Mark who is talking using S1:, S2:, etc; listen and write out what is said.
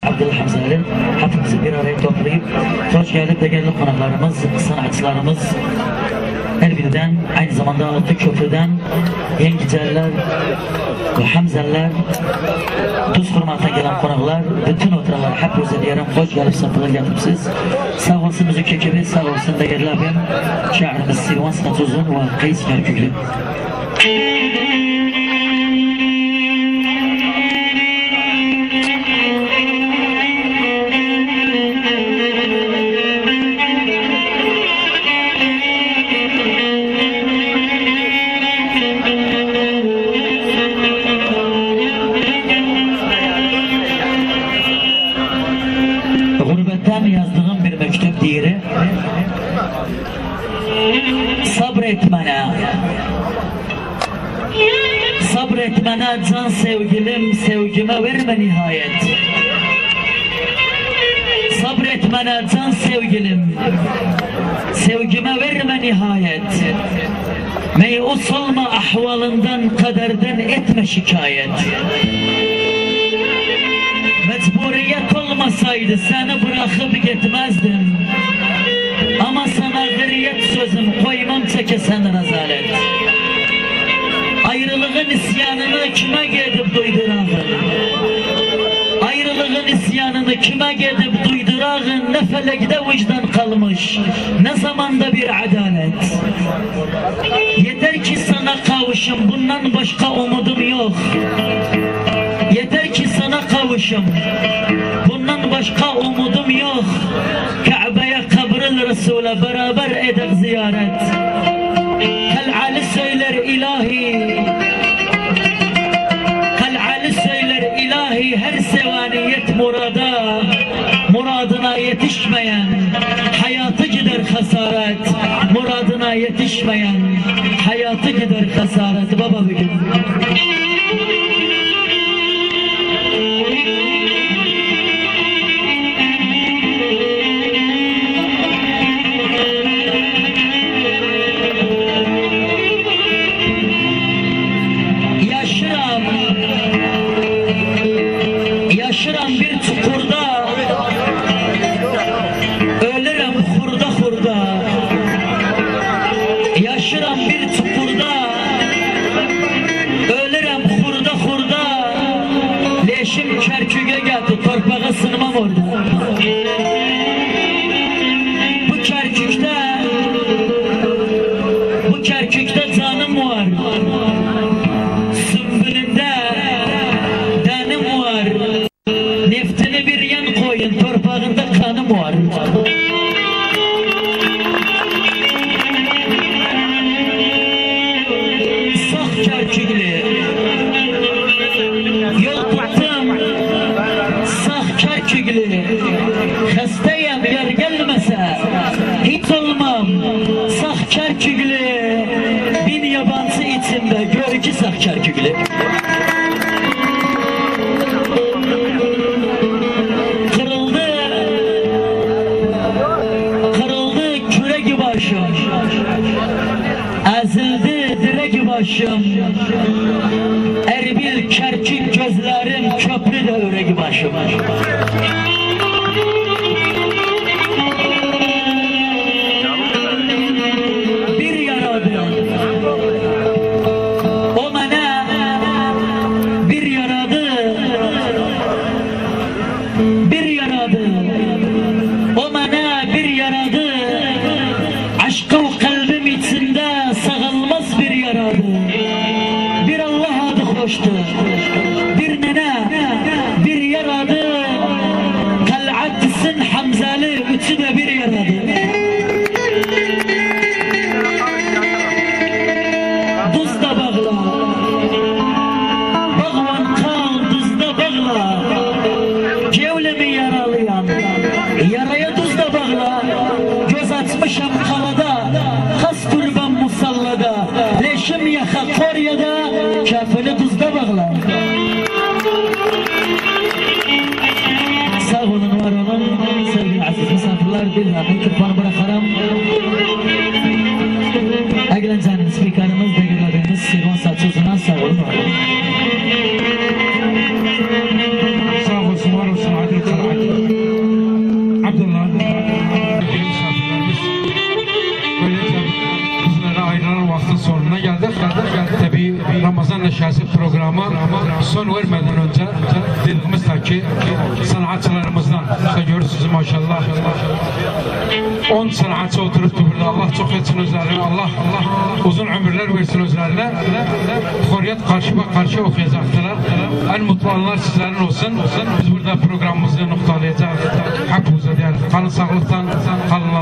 S1: Abdullah Hamzali hepimizi bir araya toplayıp hoş gelip de geldi konuklarımız, sanatçılarımız Erbil'den, aynı zamanda Altı Köprü'den Yengiceller ve Hamzalar, Tuz Hurmat'a gelen konuklar, bütün oturanlar hepinize diyelim hoş gelip sapılı getiripsiz. Sağ olsun müzik ekibi, sağ olsun değerli abim, şairimiz Silvan Sanat Uzun ve Kays Kerküklü. Yazdığım bir mektup diyeri sabretmene can sevgilim sevgime verme nihayet, sabretmene can sevgilim sevgime verme nihayet, meyus olma ahvalından kaderden etme şikayet. Mecburiyet olmasaydı seni bırakıp gitmezdim, ama sana hürriyet sözüm koymam çekesen rezalet. Ayrılığın isyanını kime gidip duydurağın, ayrılığın isyanını kime gidip duydurağın, ne felekte vicdan kalmış, ne zamanda bir adalet. Yeter ki sana kavuşum, bundan başka umudum yok. Yeter ki sana kavuşum, bundan başka umudum yok. Kabe'ye kabril Resul'e beraber edek ziyaret. Kal'ali söyler ilahi, kal'ali söyler ilahi, her sevaniyet murada, muradına yetişmeyen hayatı gider hasaret, muradına yetişmeyen hayatı gider hasaret. Baba bugün yaşıram bir çukurda, ölürüm hurda hurda. Yaşıram bir çukurda, ölürüm hurda hurda. Leşim Kerkük'e geldi, torpağa sınmam orada. Bu Kerkük'te canım var, sümbülünde denim var. Neftini bir yan koyun, torpağında kanım var. Sağ Kerküklü yol tuttum, sağ Kerküklü hastayım, yer gelmese hiç olmam. Sağ Kerküklü bin yabancı içinde, gör ki sağ Kerküklü. Ezildi direk başım, Erbil Kerkük gözlerim, köprü de örek başım. Bir yaradı, o bana bir yaradı, bir yaradı, o bana bir yaradı. Aşkı kalbim içinde sağılmaz bir yaradı. Bir Allah adı hoştu, bir nene, bir yaradı. Kal'atısın Hamzali, üçü de bir yaradı. Duzda bağla, bağvan kal, duzda bağla. Cevlemi yaralayan, yaraya duzda bağla. Göz açmışam kalada, kas turban musallada. Leşim yaka Korya'da, kafeli duzda bağla. Sağ olun, var olun, sevgili aziz misafirler, bir mikrofonu bırakalım. Eglen canım spikerimiz, değerli Silvan Sanat Uzun'a sağ olun. Sağ olsun, var olsun,
S2: programa son vermeden önce dediğimizdeki sanatçılarımızdan işte görürsünüz maşallah 10 sanatçı oturup burada. Allah çok etsin üzerine. Allah uzun ömürler versin üzerine. Koriyat karşı okuyacaktılar. En mutlu anlar sizlerin olsun. Biz burada programımızı noktalayacağız. Hepinize diyelim. Kalın sağlıktan kalın.